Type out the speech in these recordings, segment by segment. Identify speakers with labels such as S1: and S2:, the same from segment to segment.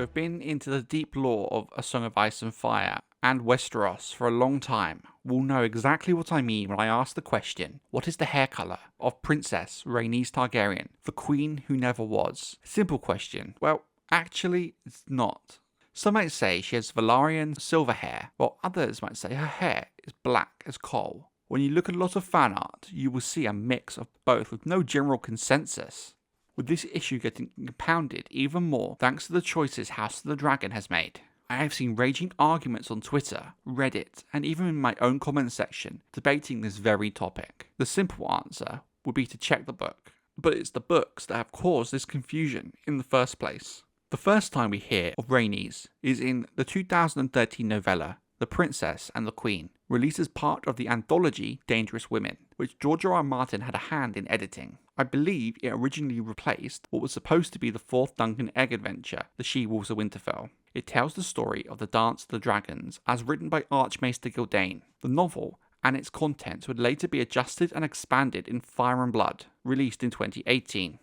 S1: have been into the deep lore of A Song of Ice and Fire and Westeros for a long time will know exactly what I mean when I ask the question, what is the hair colour of Princess Rhaenys Targaryen, the queen who never was? Simple question. Well, actually, it's not. Some might say she has Valyrian silver hair, while others might say her hair is black as coal. When you look at a lot of fan art, you will see a mix of both with no general consensus. With this issue getting compounded even more thanks to the choices House of the Dragon has made. I have seen raging arguments on Twitter, Reddit, and even in my own comment section debating this very topic. The simple answer would be to check the book, but it's the books that have caused this confusion in the first place. The first time we hear of Rhaenys is in the 2013 novella The Princess and the Queen, released as part of the anthology Dangerous Women, which George R. R. Martin had a hand in editing. I believe it originally replaced what was supposed to be the fourth Duncan Egg adventure, The She-Wolves of Winterfell. It tells the story of the Dance of the Dragons as written by Archmaester Gildain. The novel and its contents would later be adjusted and expanded in Fire and Blood, released in 2018.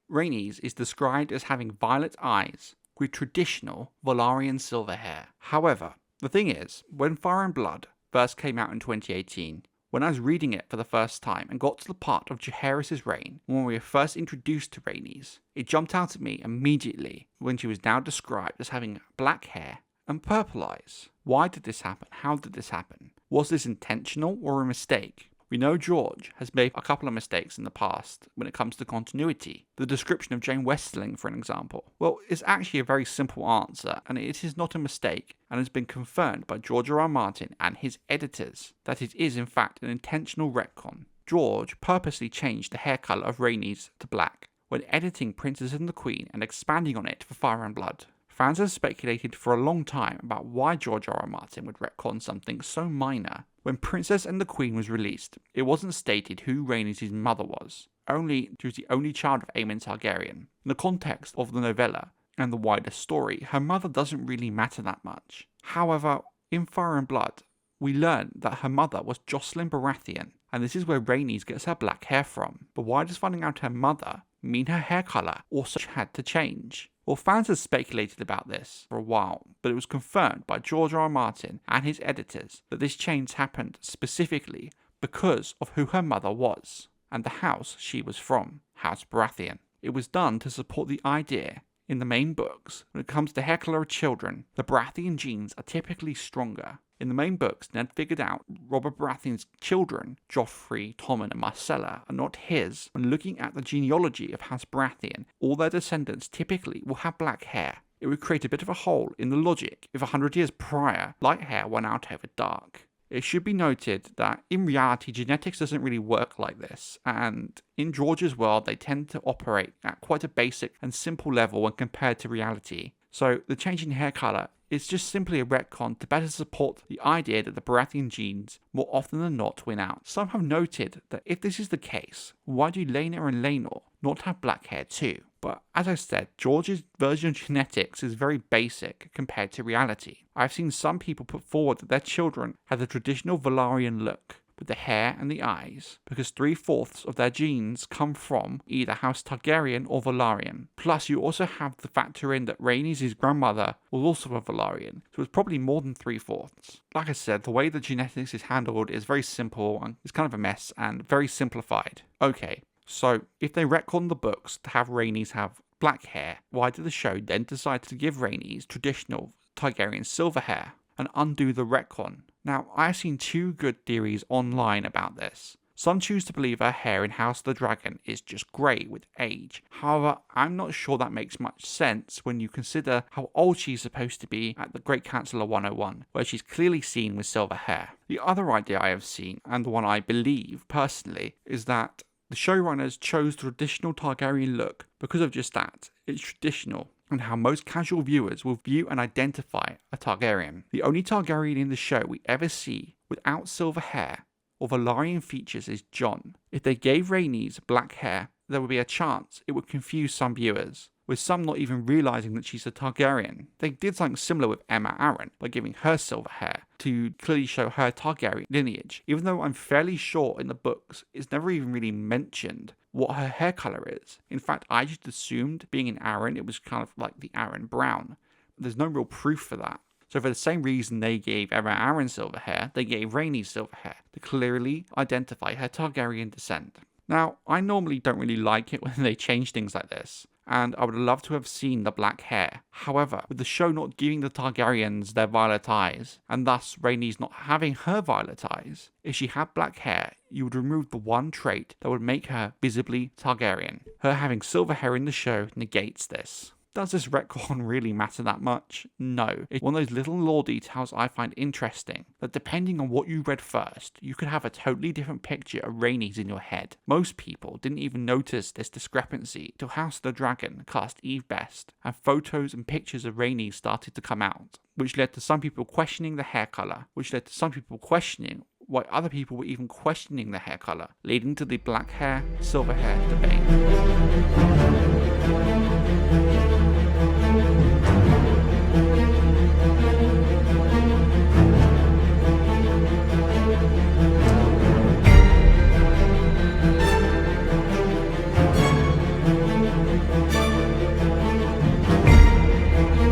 S1: Rhaenys is described as having violet eyes with traditional Valyrian silver hair. However, the thing is, when Fire and Blood first came out in 2018, when I was reading it for the first time and got to the part of Jaehaerys' reign, when we were first introduced to Rhaenys, it jumped out at me immediately when she was now described as having black hair and purple eyes. Why did this happen? How did this happen? Was this intentional or a mistake? We know George has made a couple of mistakes in the past when it comes to continuity. The description of Jane Westerling, for an example. Well, it's actually a very simple answer, and it is not a mistake, and has been confirmed by George R. R. Martin and his editors that it is in fact an intentional retcon. George purposely changed the hair colour of Rhaenys to black when editing Princess and the Queen and expanding on it for Fire and Blood. Fans have speculated for a long time about why George R. R. Martin would retcon something so minor. When Princess and the Queen was released, it wasn't stated who Rhaenys' mother was, only she was the only child of Aemon Targaryen. In the context of the novella and the wider story, her mother doesn't really matter that much. However, in Fire and Blood, we learn that her mother was Jocelyn Baratheon, and this is where Rhaenys gets her black hair from. But why does finding out her mother mean her hair colour also had to change? Well, fans have speculated about this for a while, but it was confirmed by George R. R. Martin and his editors that this change happened specifically because of who her mother was, and the house she was from, House Baratheon. It was done to support the idea in the main books, when it comes to hair colour of children, the Baratheon genes are typically stronger. In the main books, Ned figured out Robert Baratheon's children, Joffrey, Tommen and Myrcella, are not his. When looking at the genealogy of House Baratheon, all their descendants typically will have black hair. It would create a bit of a hole in the logic if 100 years prior, light hair won out over dark. It should be noted that in reality, genetics doesn't really work like this, and in George's world, they tend to operate at quite a basic and simple level when compared to reality. So the change in hair colour is just simply a retcon to better support the idea that the Baratheon genes more often than not win out. Some have noted that if this is the case, why do Laena and Laenor not have black hair too? But as I said, George's version of genetics is very basic compared to reality. I've seen some people put forward that their children have the traditional Valyrian look, with the hair and the eyes, because 3/4 of their genes come from either House Targaryen or Valyrian. Plus, you also have to factor in that Rhaenys' grandmother was also a Valyrian, so it's probably more than 3/4. Like I said, the way the genetics is handled is very simple, and it's kind of a mess, and very simplified. Okay, so if they retcon the books to have Rhaenys have black hair, why did the show then decide to give Rhaenys traditional Targaryen silver hair and undo the retcon? Now, I've seen two good theories online about this. Some choose to believe her hair in House of the Dragon is just grey with age. However, I'm not sure that makes much sense when you consider how old she's supposed to be at the Great Council of 101, where she's clearly seen with silver hair. The other idea I have seen, and the one I believe personally, is that the showrunners chose the traditional Targaryen look because of just that. It's traditional, and how most casual viewers will view and identify a Targaryen. The only Targaryen in the show we ever see without silver hair or Valyrian features is Jon. If they gave Rhaenys black hair, there would be a chance it would confuse some viewers, with some not even realising that she's a Targaryen. They did something similar with Aemma Arryn by giving her silver hair to clearly show her Targaryen lineage, even though I'm fairly sure in the books it's never even really mentioned what her hair colour is. In fact, I just assumed being an Arryn, it was kind of like the Arryn brown. there's no real proof for that. So for the same reason they gave Aaron silver hair, they gave Rhaenys silver hair, to clearly identify her Targaryen descent. Now, I normally don't really like it when they change things like this, and I would love to have seen the black hair. However, with the show not giving the Targaryens their violet eyes, and thus Rhaenys not having her violet eyes, if she had black hair, you would remove the one trait that would make her visibly Targaryen. Her having silver hair in the show negates this. Does this retcon really matter that much? No. It's one of those little lore details I find interesting, that depending on what you read first, you could have a totally different picture of Rhaenys in your head. Most people didn't even notice this discrepancy till House of the Dragon cast Eve Best, and photos and pictures of Rhaenys started to come out, which led to some people questioning the hair colour, which led to some people questioning why other people were even questioning the hair colour, leading to the black hair, silver hair debate.